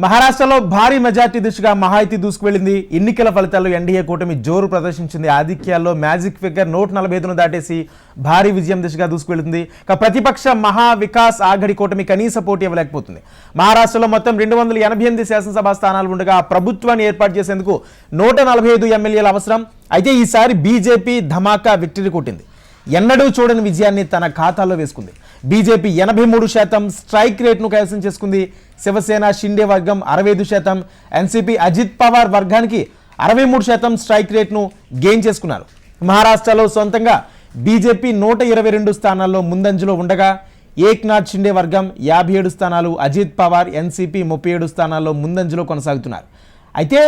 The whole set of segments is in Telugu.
మహారాష్ట్రలో భారీ మెజార్టీ దిశగా మహాయుతి దూసుకువెళ్లింది. ఎన్నికల ఫలితాల్లో ఎన్డీఏ కూటమి జోరు ప్రదర్శించింది. ఆధిక్యాల్లో మ్యాజిక్ ఫిగర్ 145ను దాటేసి భారీ విజయం దిశగా దూసుకువెళ్తుంది. ప్రతిపక్ష మహా వికాస్ ఆఘడి కూటమి కనీస పోటీ ఇవ్వలేకపోతుంది. మహారాష్ట్రలో మొత్తం 288 శాసనసభ స్థానాలు ఉండగా ప్రభుత్వాన్ని ఏర్పాటు చేసేందుకు 145 ఎమ్మెల్యేల అవసరం. అయితే ఈసారి బీజేపీ ధమాకా విక్టరీ కొట్టింది. ఎన్నడూ చూడని విజయాన్ని తన ఖాతాలో వేసుకుంది. బీజేపీ 83% స్ట్రైక్ రేట్ను కైవసం చేసుకుంది. శివసేన షిండే వర్గం 65%, ఎన్సీపీ అజిత్ పవార్ వర్గానికి 63% స్ట్రైక్ రేట్ను గెయిన్ చేసుకున్నారు. మహారాష్ట్రలో సొంతంగా బీజేపీ 122 స్థానాల్లో ముందంజలో ఉండగా ఏక్నాథ్ షిండే వర్గం 57 స్థానాలు, అజిత్ పవార్ ఎన్సీపీ 37 స్థానాల్లో ముందంజలో కొనసాగుతున్నారు. అయితే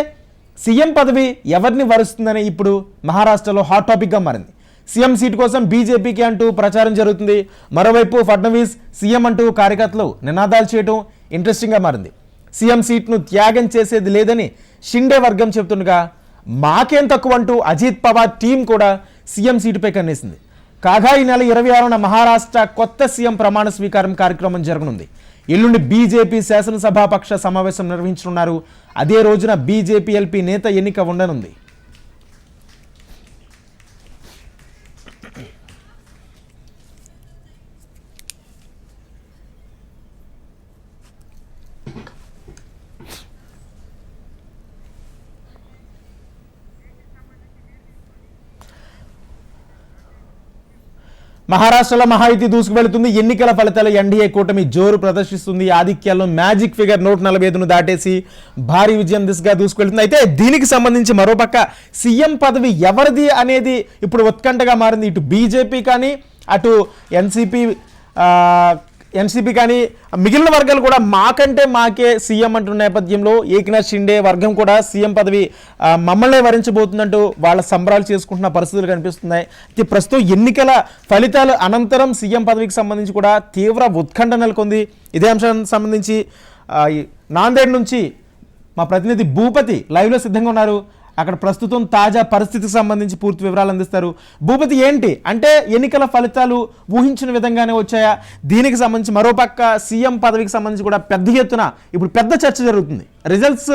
సీఎం పదవి ఎవరిని వరుస్తుందని ఇప్పుడు మహారాష్ట్రలో హాట్ టాపిక్గా మారింది. సీఎం సీటు కోసం బీజేపీకి అంటూ ప్రచారం జరుగుతుంది. మరోవైపు ఫడ్నవీస్ సీఎం అంటూ కార్యకర్తలు నినాదాలు చేయడం ఇంట్రెస్టింగ్గా మారింది. సీఎం సీట్ను త్యాగం చేసేది లేదని షిండే వర్గం చెబుతుండగా మాకేం తక్కువ అంటూ అజిత్ పవార్ టీం కూడా సీఎం సీటుపై కన్నేసింది. కాగా ఈ నెల 26న మహారాష్ట్ర కొత్త సీఎం ప్రమాణ స్వీకారం కార్యక్రమం జరగనుంది. ఎల్లుండి బీజేపీ శాసనసభాపక్ష సమావేశం నిర్వహించనున్నారు. అదే రోజున బీజేపీ ఎల్పీ నేత ఎన్నిక ఉండనుంది. మహారాష్ట్రలో మహాయుతి దూసుకువెళుతుంది. ఎన్నికల ఫలితాలు ఎన్డీఏ కూటమి జోరు ప్రదర్శిస్తుంది. ఆధిక్యాల్లో మ్యాజిక్ ఫిగర్ 145ను దాటేసి భారీ విజయం దిశగా దూసుకువెళ్తుంది. అయితే దీనికి సంబంధించి మరోపక్క సీఎం పదవి ఎవరిది అనేది ఇప్పుడు ఉత్కంఠగా మారింది. ఇటు బీజేపీ కానీ అటు ఎన్సీపీ కానీ మిగిలిన వర్గాలు కూడా మాకే సీఎం అంటున్న నేపథ్యంలో ఏక్నాథ్ షిండే వర్గం కూడా సీఎం పదవి మమ్మల్నే వరించబోతుందంటూ వాళ్ళ సంబరాలు చేసుకుంటున్న పరిస్థితులు కనిపిస్తున్నాయి. అయితే ప్రస్తుతం ఎన్నికల ఫలితాల అనంతరం సీఎం పదవికి సంబంధించి కూడా తీవ్ర ఉత్కంఠ నెలకొంది. ఇదే అంశానికి సంబంధించి నాందేడ్ నుంచి మా ప్రతినిధి భూపతి లైవ్లో సిద్ధంగా ఉన్నారు. అక్కడ ప్రస్తుతం తాజా పరిస్థితికి సంబంధించి పూర్తి వివరాలు అందిస్తారు. భూపతి, ఏంటి అంటే ఎన్నికల ఫలితాలు ఊహించిన విధంగానే వచ్చాయా? దీనికి సంబంధించి మరోపక్క సీఎం పదవికి సంబంధించి కూడా పెద్ద ఎత్తున ఇప్పుడు పెద్ద చర్చ జరుగుతుంది. రిజల్ట్స్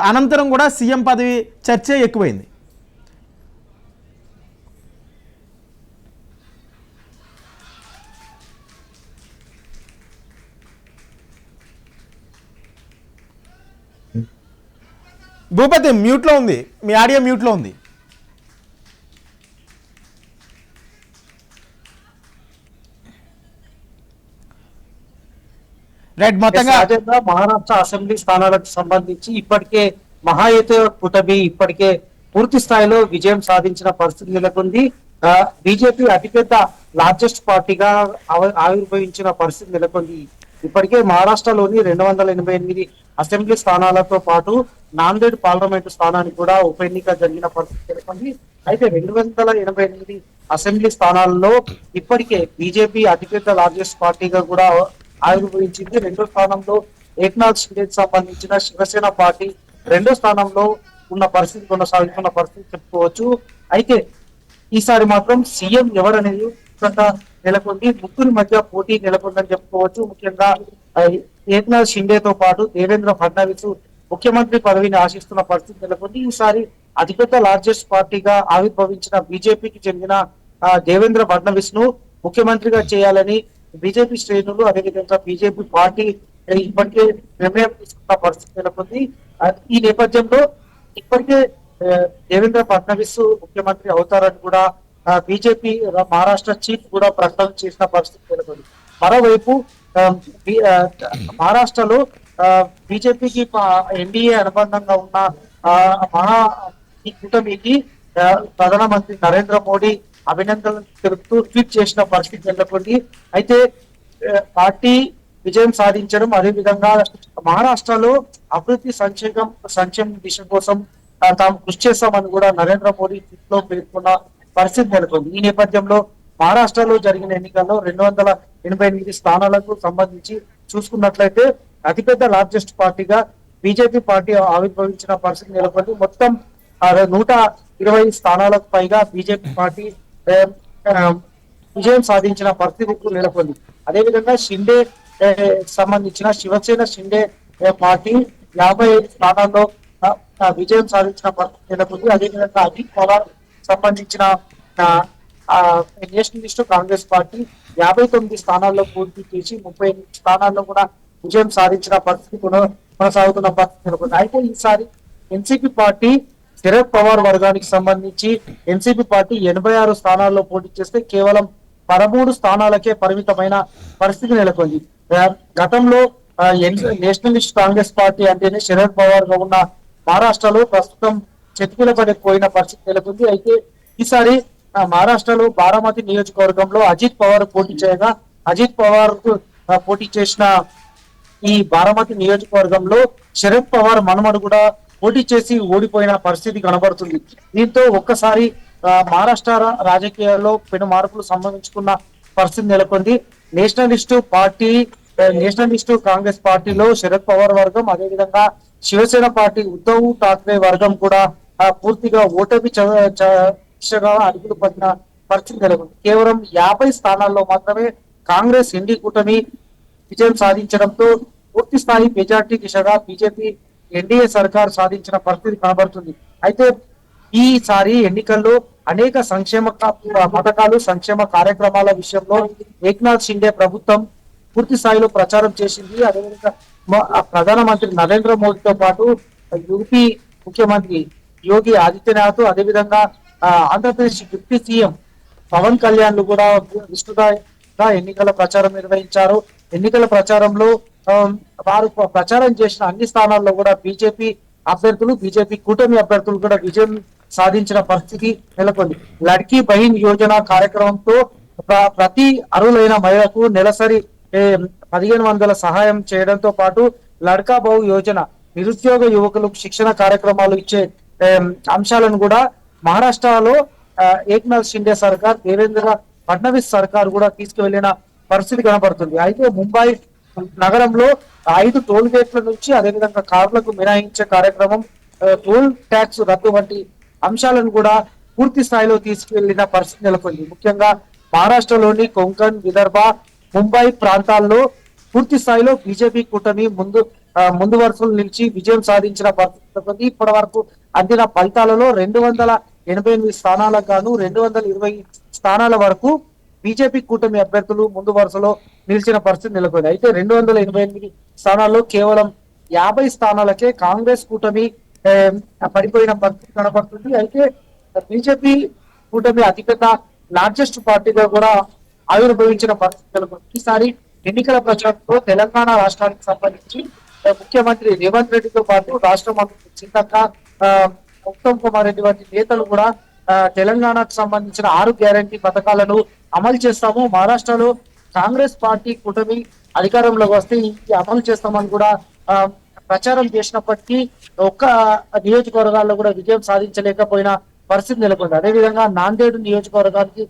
అనంతరం కూడా సీఎం పదవి చర్చే ఎక్కువైంది. భూపతి మ్యూట్లో ఉంది, మీ ఆడియో మ్యూట్లో ఉంది. రైట్, మొత్తంగా మహారాష్ట్ర అసెంబ్లీ స్థానాలకు సంబంధించి ఇప్పటికే మహాయుత కూటమి ఇప్పటికే పూర్తి స్థాయిలో విజయం సాధించిన పరిస్థితి నెలకొంది. బీజేపీ అతిపెద్ద లార్జెస్ట్ పార్టీగా ఆవిర్భవించిన పరిస్థితి నెలకొంది. ఇప్పటికే మహారాష్ట్రలోని 288 అసెంబ్లీ స్థానాలతో పాటు నాందేడ్ పార్లమెంటు స్థానానికి కూడా ఉప ఎన్నిక జరిగిన పరిస్థితి నెలకొంది. అయితే 288 అసెంబ్లీ స్థానాలలో ఇప్పటికే బీజేపీ అతిపెద్ద లార్జెస్ట్ పార్టీగా కూడా ఆవిర్భవించింది. రెండో స్థానంలో ఏక్నాథ్ షిండేకి సంబంధించిన శివసేన పార్టీ రెండో స్థానంలో ఉన్న పరిస్థితి కొనసాగుతున్న పరిస్థితి చెప్పుకోవచ్చు. అయితే ఈసారి మాత్రం సీఎం ఎవరనేది నెలకొంది. ముగ్గురి మధ్య పోటీ నెలకొందని చెప్పుకోవచ్చు. ముఖ్యంగా ఏక్నాథ్ షిండేతో పాటు దేవేంద్ర ఫడ్నవీస్ ముఖ్యమంత్రి పదవిని ఆశిస్తున్న పరిస్థితి నెలకొంది. ఈసారి అతిపెద్ద లార్జెస్ట్ పార్టీగా ఆవిర్భవించిన బీజేపీకి చెందిన దేవేంద్ర ఫడ్నవీస్ ను ముఖ్యమంత్రిగా చేయాలని బీజేపీ శ్రేణులు అదేవిధంగా బీజేపీ పార్టీ ఇప్పటికే నిర్ణయం తీసుకున్న పరిస్థితి నెలకొంది. ఈ నేపథ్యంలో ఇప్పటికే దేవేంద్ర ఫడ్నవీస్ ముఖ్యమంత్రి అవుతారని కూడా బీజేపీ మహారాష్ట్ర చీఫ్ కూడా ప్రకటన చేసిన పరిస్థితి నెలకొంది. మరోవైపు మహారాష్ట్రలో బీజేపీకి ఎన్డీఏ అనుబంధంగా ఉన్న ఈ కూటమికి ప్రధానమంత్రి నరేంద్ర మోడీ అభినందనలు తెలుపుతూ ట్వీట్ చేసిన పరిస్థితి నెలకొంది. అయితే పార్టీ విజయం సాధించడం అదేవిధంగా మహారాష్ట్రలో అభివృద్ధి సంక్షేమ దిశ కోసం తాము కృషి చేస్తామని కూడా నరేంద్ర మోడీ ట్వీట్ లో పేర్కొన్న పరిస్థితి నెలకొంది. ఈ నేపథ్యంలో మహారాష్ట్రలో జరిగిన ఎన్నికల్లో 288 స్థానాలకు సంబంధించి చూసుకున్నట్లయితే అతిపెద్ద లార్జెస్ట్ పార్టీగా బీజేపీ పార్టీ ఆవిర్భవించిన పరిస్థితి నెలకొంది. మొత్తం 120 స్థానాలకు పైగా బీజేపీ పార్టీ విజయం సాధించిన పరిస్థితి నెలకొంది. అదేవిధంగా షిండే సంబంధించిన శివసేన షిండే పార్టీ 55 స్థానాల్లో విజయం సాధించిన పరిస్థితి నెలకొంది. అదేవిధంగా అజిత్ పవార్ సంబంధించిన నేషనలిస్ట్ కాంగ్రెస్ పార్టీ 59 స్థానాల్లో పూర్తి చేసి 38 స్థానాల్లో కూడా విజయం సాధించిన పరిస్థితి కూడా కొనసాగుతున్న పరిస్థితి నెలకొంది. అయితే ఈసారి ఎన్సీపీ పార్టీ శరద్ పవార్ వర్గానికి సంబంధించి ఎన్సీపీ పార్టీ 86 స్థానాల్లో పోటీ చేస్తే కేవలం 13 స్థానాలకే పరిమితమైన పరిస్థితి నెలకొంది. గతంలో నేషనలిస్ట్ కాంగ్రెస్ పార్టీ అంటేనే శరద్ పవార్ గా ఉన్న మహారాష్ట్రలో ప్రస్తుతం చతికిల పడిపోయిన పరిస్థితి నెలకొంది. అయితే ఈసారి మహారాష్ట్రలో బారామతి నియోజకవర్గంలో అజిత్ పవార్ పోటీ చేయగా అజిత్ పవార్ కు పోటీ చేసిన ఈ బారామతి నియోజకవర్గంలో శరద్ పవార్ మనమడు కూడా పోటీ చేసి ఓడిపోయిన పరిస్థితి కనబడుతుంది. దీంతో ఒక్కసారి మహారాష్ట్ర రాజకీయాల్లో పెను మార్పులు సంభవించుకున్న పరిస్థితి నెలకొంది. నేషనలిస్టు కాంగ్రెస్ పార్టీలో శరద్ పవార్ వర్గం, అదేవిధంగా శివసేన పార్టీ ఉద్ధవ్ ఠాక్రే వర్గం కూడా పూర్తిగా ఓటమి దిశగా అడుగులు పడిన పరిస్థితి నెలకొంది. కేవలం 50 స్థానాల్లో మాత్రమే కాంగ్రెస్ ఇండి కూటమి విజయం సాధించడంతో పూర్తి స్థాయి మెజార్టీ దిశగా బీజేపీ ఎన్డీఏ సర్కార్ సాధించిన పరిస్థితి కనబడుతుంది. అయితే ఈసారి ఎన్నికల్లో అనేక సంక్షేమ పథకాలు, సంక్షేమ కార్యక్రమాల విషయంలో ఏక్నాథ్ షిండే ప్రభుత్వం పూర్తి స్థాయిలో ప్రచారం చేసింది. అదేవిధంగా ప్రధానమంత్రి నరేంద్ర మోదీతో పాటు యూపీ ముఖ్యమంత్రి యోగి ఆదిత్యనాథ్, అదేవిధంగా ఆంధ్రప్రదేశ్ డిప్యూటీ సీఎం పవన్ కళ్యాణ్ కూడా విస్తృతంగా ఎన్నికల ప్రచారం నిర్వహించారు. ఎన్నికల ప్రచారంలో వారు ప్రచారం చేసిన అన్ని స్థానాల్లో కూడా బీజేపీ కూటమి అభ్యర్థులు కూడా విజయం సాధించిన పరిస్థితి నెలకొంది. లడ్కీ బహిన్ యోజన కార్యక్రమంతో ప్రతి అర్హులైన మహిళకు నెలసరి 1500 సహాయం చేయడంతో పాటు లడ్కా బహు యోజన నిరుద్యోగ యువకులకు శిక్షణ కార్యక్రమాలు ఇచ్చే అంశాలను కూడా మహారాష్ట్రలో ఏక్నాథ్ షిండే సర్కార్, దేవేంద్ర ఫడ్నవీస్ సర్కార్ కూడా తీసుకువెళ్లిన పరిస్థితి కనబడుతుంది. అయితే ముంబై నగరంలో 5 టోల్ గేట్ల నుంచి అదేవిధంగా కార్లకు మినహాయించే కార్యక్రమం, టోల్ ట్యాక్స్ రద్దు వంటి అంశాలను కూడా పూర్తి స్థాయిలో తీసుకువెళ్లిన పరిస్థితి నెలకొంది. ముఖ్యంగా మహారాష్ట్రలోని కొంకణ్, విదర్భ, ముంబై ప్రాంతాల్లో పూర్తి స్థాయిలో బీజేపీ కూటమి ముందు వరుసలు నిలిచి విజయం సాధించిన పరిస్థితి. ఇప్పటి వరకు అందిన ఫలితాలలో 288 స్థానాలకు గాను 220 స్థానాల వరకు బీజేపీ కూటమి అభ్యర్థులు ముందు వరుసలో నిలిచిన పరిస్థితి నెలకొంది. అయితే 288 స్థానాల్లో కేవలం 50 స్థానాలకే కాంగ్రెస్ కూటమి పడిపోయిన పరిస్థితి కనబడుతుంది. అయితే బీజేపీ కూటమి అతిపెద్ద లార్జెస్ట్ పార్టీగా కూడా ఆవిర్భవించిన పరిస్థితి నెలకొంది. ఈసారి ఎన్నికల ప్రచారంలో తెలంగాణ రాష్ట్రానికి సంబంధించి ముఖ్యమంత్రి రేవంత్ రెడ్డితో పాటు రాష్ట్ర మంత్రి చింతక్క, ఉత్తమ్ కుమార్ రెడ్డి వంటి నేతలు కూడా తెలంగాణకు సంబంధించిన 6 గ్యారంటీ పథకాలను అమలు చేస్తాము, మహారాష్ట్రలో కాంగ్రెస్ పార్టీ కూటమి అధికారంలోకి వస్తే ఇది అమలు చేస్తామని కూడా ప్రచారం చేసినప్పటికీ ఒక్క నియోజకవర్గాల్లో కూడా విజయం సాధించలేకపోయిన పరిస్థితి నెలకొంది. అదేవిధంగా నాందేడు నియోజకవర్గానికి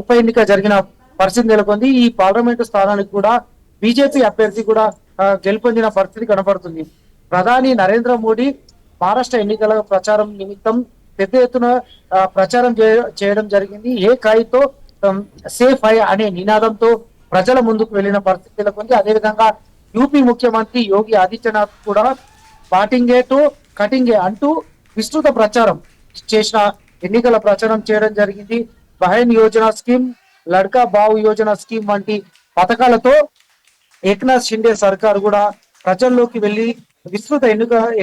ఉప ఎన్నిక జరిగిన పరిస్థితి నెలకొంది. ఈ పార్లమెంటు స్థానానికి కూడా బీజేపీ అభ్యర్థి కూడా గెలుపొందిన పరిస్థితి కనబడుతుంది. ప్రధాని నరేంద్ర మోడీ మహారాష్ట్ర ఎన్నికల ప్రచారం నిమిత్తం పెద్ద ఎత్తున ప్రచారం చేయడం జరిగింది. ఏ కాయితో సేఫ్ ఐ అనే నినాదంతో ప్రజల ముందుకు వెళ్లిన పరిస్థితి నెలకొంది. అదేవిధంగా యూపీ ముఖ్యమంత్రి యోగి ఆదిత్యనాథ్ కూడా బాటింగే టు కటింగే అంటూ విస్తృత ప్రచారం చేసిన ఎన్నికల ప్రచారం చేయడం జరిగింది. బహైన్ యోజన స్కీమ్, లడ్కా బావు యోజన స్కీమ్ వంటి పథకాలతో ఏక్నాథ్ షిండే సర్కార్ కూడా ప్రజల్లోకి వెళ్లి విస్తృత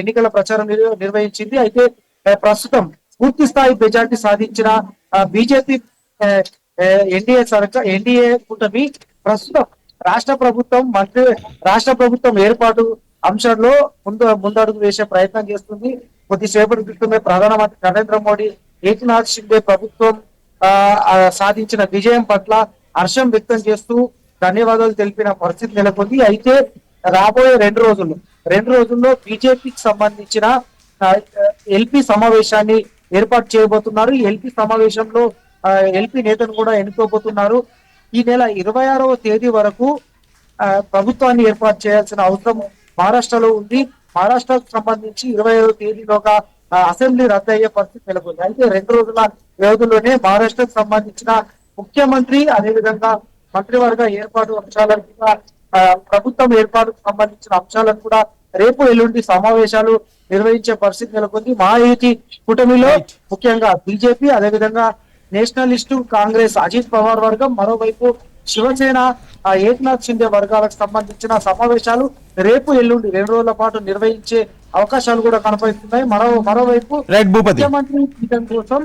ఎన్నికల ప్రచారం నిర్వహించింది. అయితే ప్రస్తుతం పూర్తి స్థాయి మెజార్టీ సాధించిన బీజేపీ ఎన్డీఏ కూటమి ప్రస్తుతం రాష్ట్ర ప్రభుత్వం ఏర్పాటు అంశంలో ముందడుగు వేసే ప్రయత్నం చేస్తుంది. కొద్దిసేపటి క్రితమే ప్రధానమంత్రి నరేంద్ర మోడీ ఏక్నాథ్ షిండే ప్రభుత్వం సాధించిన విజయం పట్ల హర్షం వ్యక్తం చేస్తూ ధన్యవాదాలు తెలిపిన పరిస్థితి నెలకొంది. అయితే రాబోయే 2 రోజుల్లో బీజేపీకి సంబంధించిన ఎల్పీ సమావేశాన్ని ఏర్పాటు చేయబోతున్నారు. ఈ ఎల్పీ సమావేశంలో ఎల్పీ నేతను కూడా ఎన్నుకోబోతున్నారు. ఈ నెల 26వ తేదీ వరకు ప్రభుత్వాన్ని ఏర్పాటు చేయాల్సిన అవసరం మహారాష్ట్రలో ఉంది. మహారాష్ట్రకు సంబంధించి 25వ తేదీలోగా అసెంబ్లీ రద్దు అయ్యే పరిస్థితి నెలకొంది. అయితే 2 రోజుల వ్యవధిలోనే మహారాష్ట్రకు సంబంధించిన ముఖ్యమంత్రి అదేవిధంగా మంత్రివర్గ ఏర్పాటు అంశాలను ప్రభుత్వం ఏర్పాటుకు సంబంధించిన అంశాలను కూడా రేపు ఎల్లుండి సమావేశాలు నిర్వహించే పరిస్థితి నెలకొంది. మహాయుతి కూటమిలో Right. ముఖ్యంగా బీజేపీ, అదేవిధంగా నేషనలిస్టు కాంగ్రెస్ అజిత్ పవార్ వర్గం, మరోవైపు శివసేన ఏక్నాథ్ షిండే వర్గాలకు సంబంధించిన సమావేశాలు రేపు ఎల్లుండి 2 రోజుల పాటు నిర్వహించే అవకాశాలు కూడా కనపడుతున్నాయి. మరోవైపు రైట్ భూపతి. ముఖ్యమంత్రి పీఠం కోసం